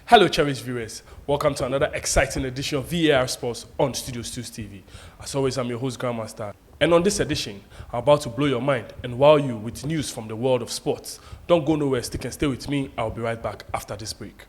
Hello, cherished viewers. Welcome to another exciting edition of V.A.R. Sports on Studio Stu's TV. As always, I'm your host, Grandmaster. And on this edition, I'm about to blow your mind and wow you with news from the world of sports. Don't go nowhere, stick and stay with me. I'll be right back after this break.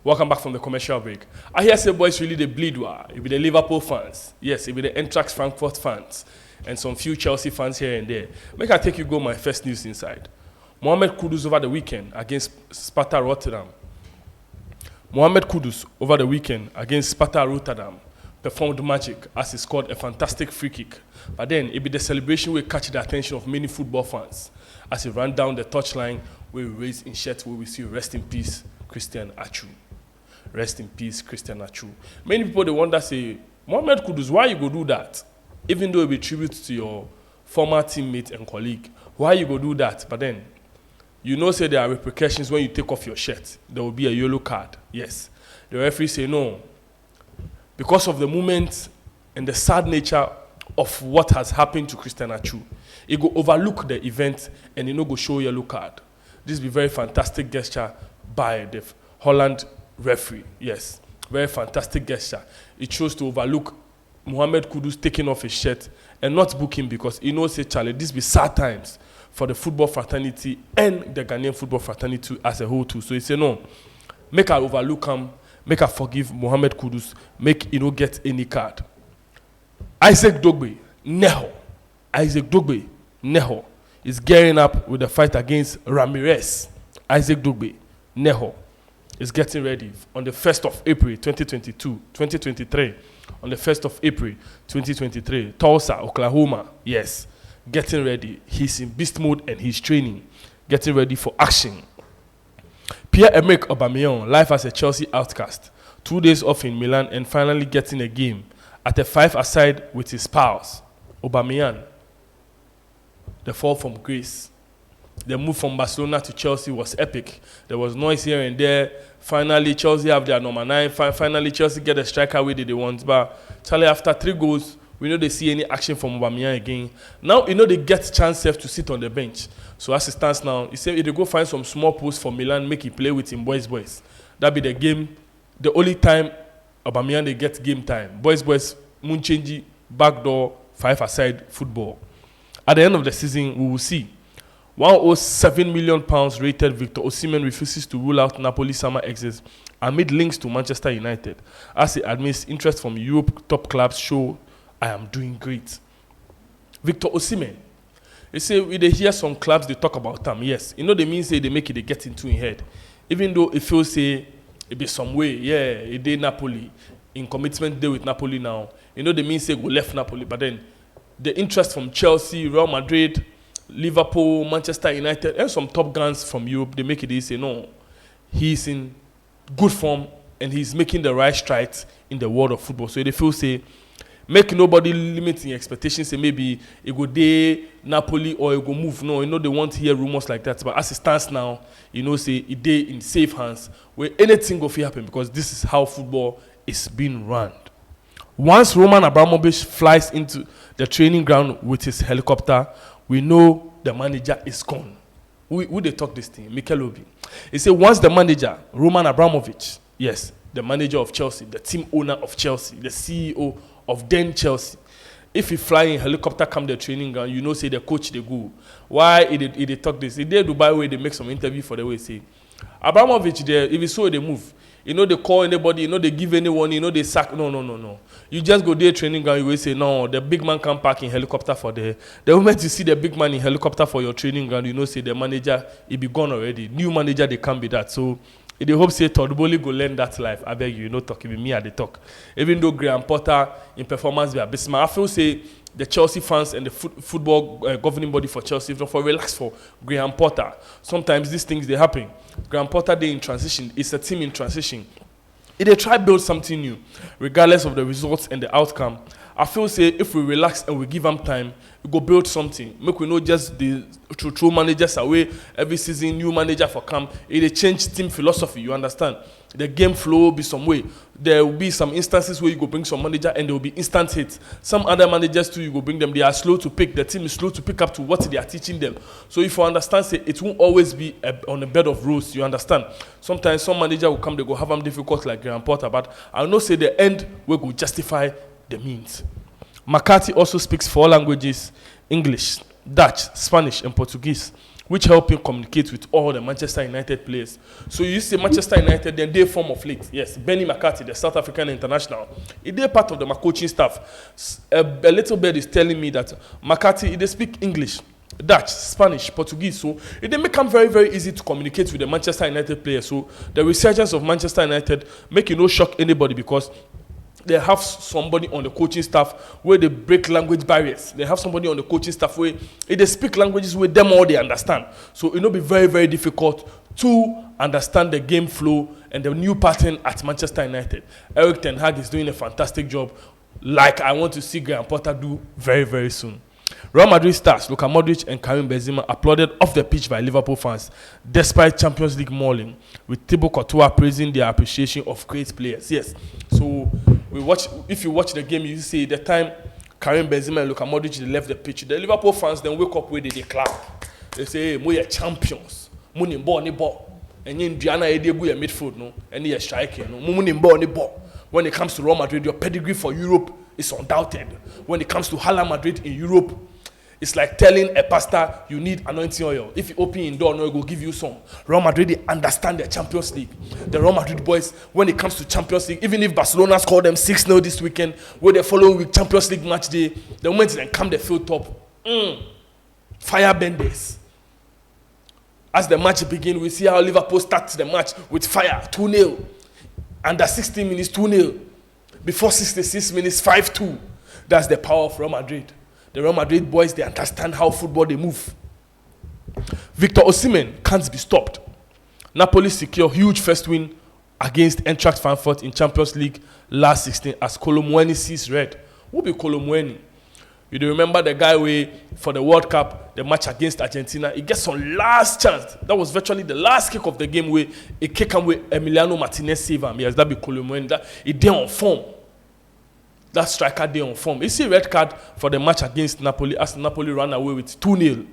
Welcome back from the commercial break. I hear say boys really they bleed well. It be the Liverpool fans. Yes, it be the Eintracht Frankfurt fans. And some few Chelsea fans here and there. Make I take you go my first news inside. Mohamed Kudus over the weekend against Sparta Rotterdam. Mohamed Kudus over the weekend against Sparta Rotterdam performed magic as he scored a fantastic free kick. But then it be the celebration will catch the attention of many football fans as he ran down the touchline where he raised in shirt where we see rest in peace Christian Atsu. Rest in peace, Christian Atsu. Many people, they wonder, say, Mohamed Kudus, why you go do that? Even though it be tribute to your former teammate and colleague, why you go do that? But then, you know, say there are repercussions when you take off your shirt. There will be a yellow card. Yes. The referee say, no. Because of the moment and the sad nature of what has happened to Christian Atsu, he go overlook the event and he no go show yellow card. This be very fantastic gesture by the Holland referee. Yes, very fantastic gesture. It chose to overlook Mohamed Kudus taking off his shirt and not book him because he knows, say, Charlie, this be sad times for the football fraternity and the Ghanaian football fraternity as a whole too. So he said, no, make I overlook him, make I forgive Mohamed Kudus, make he no get any card. Isaac Dogbe, Neho. Isaac Dogbe, Neho is gearing up with the fight against Ramirez. Isaac Dogbe, Neho is getting ready on the 1st of April 2023. On the 1st of April 2023, Tulsa, Oklahoma. Yes, getting ready. He's in beast mode and he's training, getting ready for action. Pierre-Emerick Aubameyang, life as a Chelsea outcast, 2 days off in Milan and finally getting a game at a 5-a-side with his pals. Aubameyang, the fall from grace. The move from Barcelona to Chelsea was epic. There was noise here and there. Finally, Chelsea have their number 9. Finally, Chelsea get a striker where they want. But Charlie, after 3 goals, we know they see any action from Aubameyang again. Now, you know they get chance to sit on the bench. So as it stands now, he said if they go find some small post for Milan, make it play with him, boys. That be the game. The only time Aubameyang they get game time. Boys, Munchenji, backdoor, 5-a-side football. At the end of the season, we will see. £107 million rated Victor Osimhen refuses to rule out Napoli summer exits amid links to Manchester United as he admits interest from Europe top clubs show I am doing great. Victor Osimhen, they say we they hear some clubs they talk about them. Yes, you know they mean say they make it they get into in head. Even though it feels say it be some way, yeah, it dey Napoli in commitment day with Napoli now. You know they mean say go left Napoli, but then the interest from Chelsea, Real Madrid, Liverpool, Manchester United, and some top guns from Europe, they make it easy. No, he's in good form and he's making the right strides in the world of football. So they feel say, make nobody limiting expectations. Say maybe it go day Napoli or it go move. No, you know they want to hear rumors like that. But as it stands now, you know say it day in safe hands where anything go happen because this is how football is being run. Once Roman Abramovich flies into the training ground with his helicopter, we know the manager is gone. Who they talk this thing? Mikel Obi. He said once the manager, Roman Abramovich, yes, the manager of Chelsea, the team owner of Chelsea, the CEO of then Chelsea, if he fly in helicopter come the training ground, you know say the coach they go. Why they talk this? They Dubai where they make some interview for the way say Abramovich there, if you saw they move. You know they call anybody, you know they give anyone, you know they sack. No. You just go there training ground, you will say, no, the big man can park in helicopter for there. The moment you see the big man in helicopter for your training ground, you know say the manager, he be gone already. New manager, they can't be that. So they hope say Todd Bowley go learn that life. I beg you know talk, it be me at the talk. Even though Graham Potter in performance be a bit smart, I feel say the Chelsea fans and the football governing body for Chelsea, if not for relax for Graham Potter. Sometimes these things, they happen. Graham Potter, they in transition. It's a team in transition. If they try build something new, regardless of the results and the outcome, I feel say if we relax and we give them time, we go build something. Make we know just the true managers away every season, new manager for come. It change team philosophy, you understand? The game flow be some way. There will be some instances where you go bring some manager and there will be instant hits. Some other managers too, you go bring them, they are slow to pick. The team is slow to pick up to what they are teaching them. So if you understand, say it won't always be on a bed of roses, you understand? Sometimes some manager will come, they go have them difficult like Graham Potter, but I'll not say the end will go justify the means. McCarthy also speaks 4 languages, English, Dutch, Spanish, and Portuguese, which help him communicate with all the Manchester United players. So you see Manchester United, then they form of late. Yes, Benny McCarthy, the South African international, they part of the coaching staff. A little bit is telling me that McCarthy, they speak English, Dutch, Spanish, Portuguese. So it they become very, very easy to communicate with the Manchester United players. So the resurgence of Manchester United make it no shock anybody because they have somebody on the coaching staff where they break language barriers. They have somebody on the coaching staff where if they speak languages where them all they understand. So it will be very, very difficult to understand the game flow and the new pattern at Manchester United. Erik ten Hag is doing a fantastic job, like I want to see Graham Potter do very, very soon. Real Madrid stars Luka Modric and Karim Benzema applauded off the pitch by Liverpool fans despite Champions League mauling, with Thibaut Courtois praising their appreciation of great players. Yes, so if you watch the game, you see the time Karim Benzema and Luka Modric they left the pitch, the Liverpool fans then wake up where they clap. They say, hey, we are champions. Money ball, ni ball. And you Diana Ede go your midfield, no, and you striking, no, money ball, ni ball. When it comes to Real Madrid, your pedigree for Europe is undoubted. When it comes to Hala Madrid in Europe, it's like telling a pastor you need anointing oil. If you open your door, no, it will give you some. Real Madrid, they understand the Champions League. The Real Madrid boys, when it comes to Champions League, even if Barcelona scored them 6-0 this weekend, where the following week Champions League match day, the moment they come the field top, fire benders. As the match begins, we see how Liverpool starts the match with fire, 2-0. Under 16 minutes, 2-0. Before 66 minutes, 5-2. That's the power of Real Madrid. The Real Madrid boys, they understand how football they move. Victor Osimhen can't be stopped. Napoli secure huge first win against Eintracht Frankfurt in Champions League last 16 as Kolo Muani sees red. Who be Kolo Muani? You do remember the guy where for the World Cup, the match against Argentina, he gets some last chance. That was virtually the last kick of the game where he kick him with Emiliano Martinez save him. Yes, that be Kolo Muani. That he did on form. That striker day on form. You see red card for the match against Napoli as Napoli ran away with 2-0.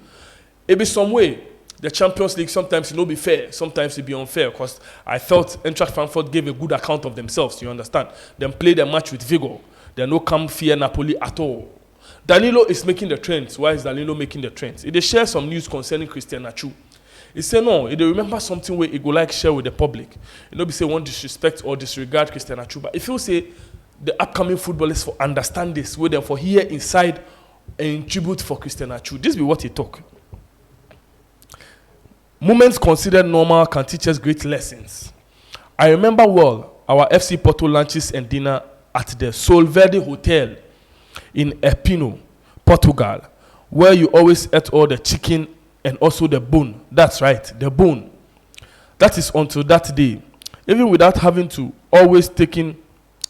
It be some way. The Champions League sometimes it no be fair, sometimes it be unfair because I felt Eintracht Frankfurt gave a good account of themselves, you understand? Them play the match with vigor. They no come fear Napoli at all. Danilo is making the trends. Why is Danilo making the trends? They share some news concerning Christian Atsu. He say no, they remember something where he go like share with the public. You know, be say one disrespect or disregard Christian Atsu, but if you say the upcoming footballers for understand this, with them for here inside and tribute for Christian Atsu. This be what he talk. Moments considered normal can teach us great lessons. I remember well our FC Porto lunches and dinner at the Solverde Hotel in Epino, Portugal, where you always ate all the chicken and also the bone. That's right, the bone. That is until that day, even without having to, always taking.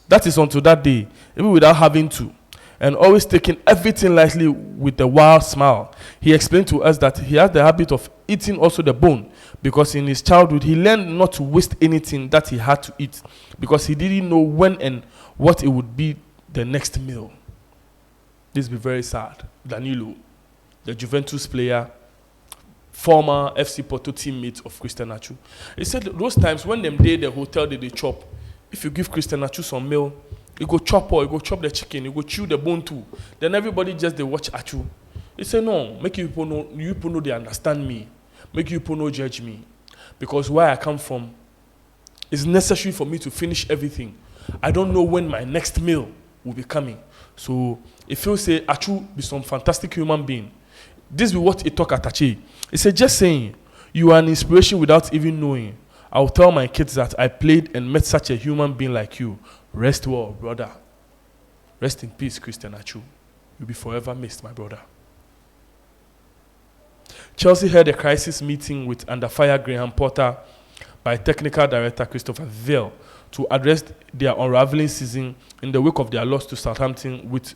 That is until that day, even without having to, and always taking everything lightly with a wild smile. He explained to us that he has the habit of eating also the bone because in his childhood he learned not to waste anything that he had to eat because he didn't know when and what it would be the next meal. This will be very sad. Danilo, the Juventus player, former FC Porto teammate of Christian Atsu. He said those times when them day the hotel they chop, if you give Christian Atsu some meal, you go chop or you go chop the chicken, you go chew the bone too. Then everybody just they watch Atsu. He said no, make you people know they understand me. Make you people know judge me. Because where I come from, it's necessary for me to finish everything. I don't know when my next meal will be coming. So if you say Atsu be some fantastic human being, this is what he talk at Achi. He said just saying, you are an inspiration without even knowing. I'll tell my kids that I played and met such a human being like you. Rest well, brother. Rest in peace, Christian Atsu. You'll be forever missed, my brother. Chelsea held a crisis meeting with under fire Graham Potter by technical director Christopher V.A.R to address their unraveling season in the wake of their loss to Southampton with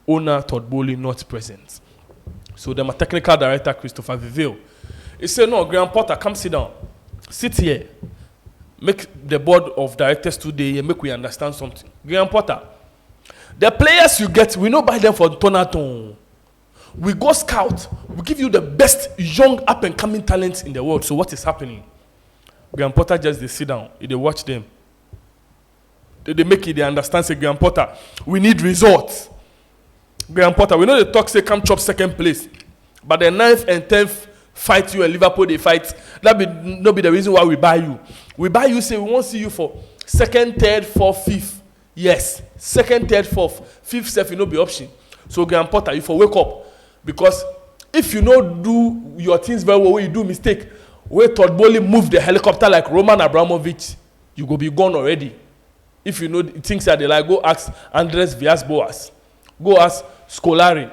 owner Todd Bowley not present. So then my technical director, Christopher V.A.R, he said, no, Graham Potter, come sit down. Sit here. Make the board of directors today and make we understand something. Graham Potter, the players you get, we not buy them for Tonaton. We go scout. We give you the best young up-and-coming talents in the world. So what is happening? Graham Potter just they sit down. They watch them. They make it, they understand, say, Graham Potter, we need results. Graham Potter, we know the talk say come chop second place. But the 9th and 10th fight you and Liverpool, they fight. That not be the reason why we buy you. We buy you, say we won't see you for 2nd, 3rd, 4th, 5th. Yes. 2nd, 3rd, 4th. 5th, self, you know be option. So Graham Potter, you for wake up. Because if you don't do your things very well, when you do mistake, where Todd Bowley move the helicopter like Roman Abramovich, you go be gone already. If you know things that they like, go ask Andres Villas-Boas. Go ask Scolari.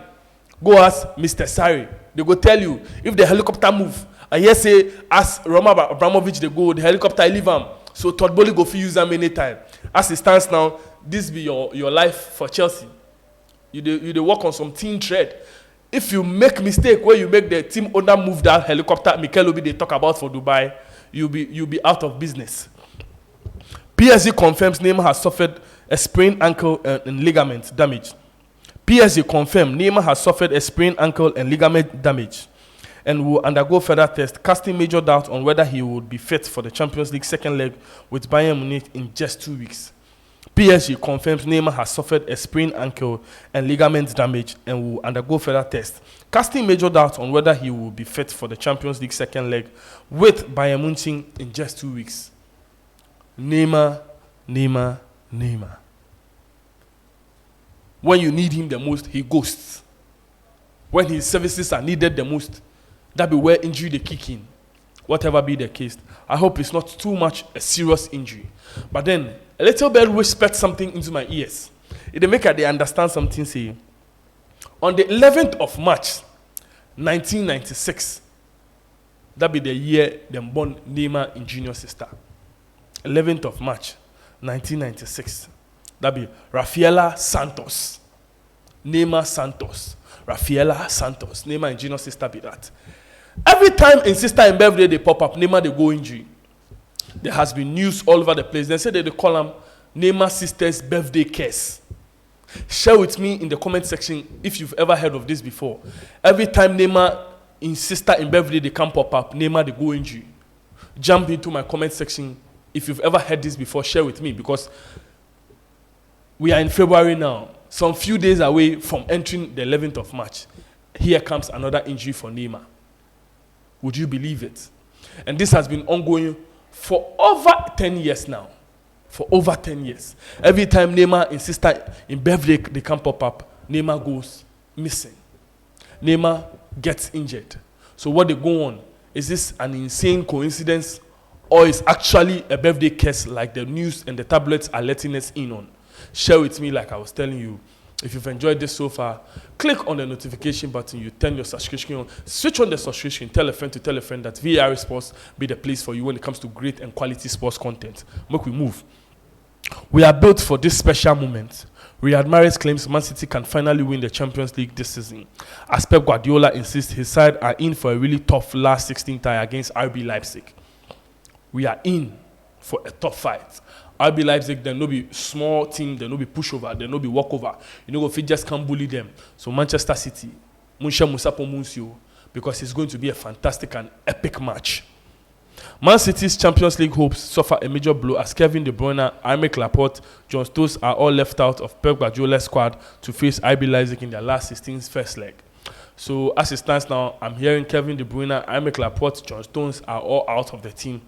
Go ask Mr. Sarri. They go tell you, if the helicopter move, and yes say, ask Roman Abramovich, they go, the helicopter leave him. So Todd Bowley go for use them anytime. As it stands now, this be your life for Chelsea. You work on some team thread. If you make mistake where you make the team owner move that helicopter, Mikel Obi they talk about for Dubai, you'll be out of business. PSG confirms Neymar has suffered a sprained ankle and ligament damage. PSG confirmed Neymar has suffered a sprained ankle and ligament damage and will undergo further tests, casting major doubt on whether he would be fit for the Champions League second leg with Bayern Munich in just 2 weeks. PSG confirms Neymar has suffered a sprained ankle and ligament damage and will undergo further tests, casting major doubt on whether he will be fit for the Champions League second leg with Bayern Munich in just 2 weeks. Neymar. When you need him the most, he ghosts. When his services are needed the most, that be where injury they kick in. Whatever be the case, I hope it's not too much a serious injury. But then, a little bit whispered something into my ears. It make they understand something, say, on the 11th of March, 1996, that be the year them born Neymar in junior sister. 11th of March, 1996. That be Rafaela Santos. Neymar Santos. Rafaela Santos. Neymar and junior sister be that. Every time in sister and birthday they pop up, Neymar they go injury. There has been news all over the place. They say they call him Neymar sister's birthday case. Share with me in the comment section if you've ever heard of this before. Every time Neymar in sister and birthday they come pop up, Neymar they go injury. Jump into my comment section if you've ever heard this before. Share with me because we are in February now. Some few days away from entering the 11th of March. Here comes another injury for Neymar. Would you believe it? And this has been ongoing for over 10 years now. For over 10 years. Every time Neymar and sister in birthday they can pop up, Neymar goes missing. Neymar gets injured. So what they go on, is this an insane coincidence or is actually a birthday curse like the news and the tablets are letting us in on? Share with me like I was telling you. If you've enjoyed this so far, click on the notification button, you turn your subscription on, switch on the subscription, tell a friend to tell a friend that V.A.R Sports be the place for you when it comes to great and quality sports content. Make we move. We are built for this special moment. Riyad Mahrez claims Man City can finally win the Champions League this season. As Pep Guardiola insists his side are in for a really tough last 16 tie against RB Leipzig. We are in for a tough fight. RB Leipzig, there no be small team, there no be pushover, there no be walkover. You know, if you just can't bully them. So Manchester City, Munsha Musapo Munsio, because it's going to be a fantastic and epic match. Man City's Champions League hopes suffer a major blow as Kevin De Bruyne, Aymeric Laporte, John Stones are all left out of Pep Guardiola's squad to face RB Leipzig in their last 16th first leg. So as it stands now, I'm hearing Kevin De Bruyne, Aymeric Laporte, John Stones are all out of the team.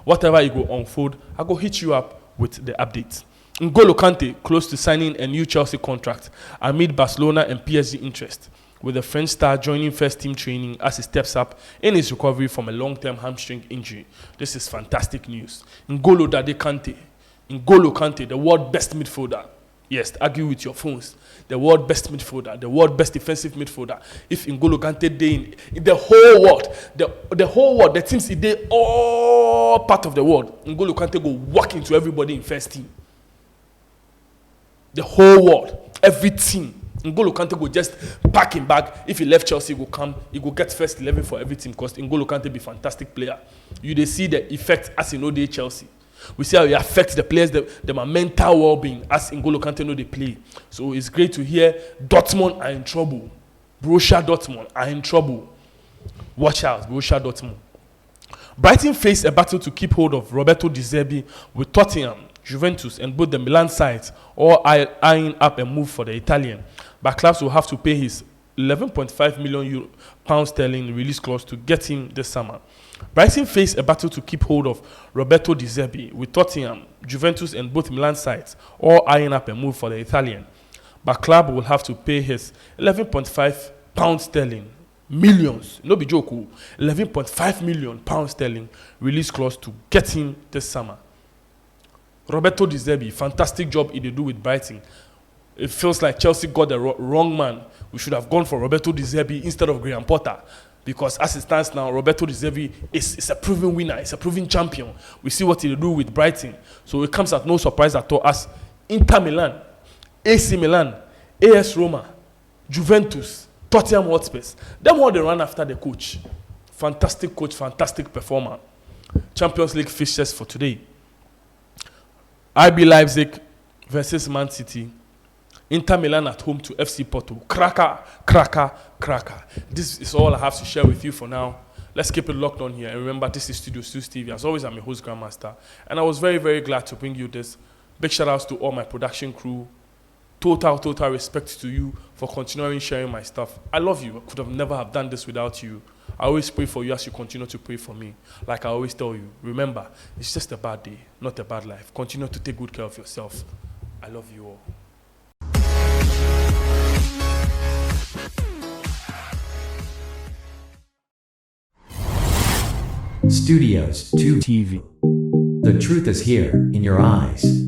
Whatever you go unfold, I go hit you up with the updates. N'Golo Kante close to signing a new Chelsea contract amid Barcelona and PSG interest, with the French star joining first team training as he steps up in his recovery from a long-term hamstring injury. This is fantastic news. N'Golo Kante, the world best midfielder. Yes, argue with your phones. The world best midfielder, the world best defensive midfielder. If N'Golo Kante day in the whole world, the whole world, the teams in all part of the world, N'Golo Kante go walk into everybody in first team. The whole world, every team, N'Golo Kante go just pack him back. If he left Chelsea, he go come, he go get first 11 for everything because N'Golo Kante be fantastic player. You dey see the effect as he know dey Chelsea. We see how it affects the players, their mental well-being as N'Golo Kante know they play. So it's great to hear Dortmund are in trouble. Borussia Dortmund are in trouble. Watch out, Borussia Dortmund. Brighton faced a battle to keep hold of Roberto De Zerbi with Tottenham, Juventus, and both the Milan sides all eyeing up a move for the Italian. But clubs will have to pay his £11.5 million pounds sterling release clause to get him this summer. Brighton faced a battle to keep hold of Roberto De Zerbi with Tottenham, Juventus, and both Milan sides all eyeing up a move for the Italian. But club will have to pay his £11.5 pounds sterling millions, no be joke, £11.5 million pounds sterling release clause to get him this summer. Roberto De Zerbi, fantastic job he did do with Brighton. It feels like Chelsea got the wrong man. We should have gone for Roberto De Zerbi instead of Graham Potter. Because as it stands now, Roberto De Zerbi is a proven winner. It's a proven champion. We see what he do with Brighton. So it comes at no surprise at all as Inter Milan, AC Milan, AS Roma, Juventus, Tottenham Hotspurs. Them all they run after the coach. Fantastic coach, fantastic performer. Champions League fixtures for today. RB Leipzig versus Man City. Inter Milan at home to FC Porto. Cracker, cracker, cracker. This is all I have to share with you for now. Let's keep it locked on here. And remember, this is Studio Stu Stevie. As always, I'm your host, Grandmaster. And I was very, very glad to bring you this. Big shout outs to all my production crew. Total respect to you for continuing sharing my stuff. I love you. I could have never have done this without you. I always pray for you as you continue to pray for me. Like I always tell you, remember, it's just a bad day, not a bad life. Continue to take good care of yourself. I love you all. Studios 2 TV. The truth is here in your eyes.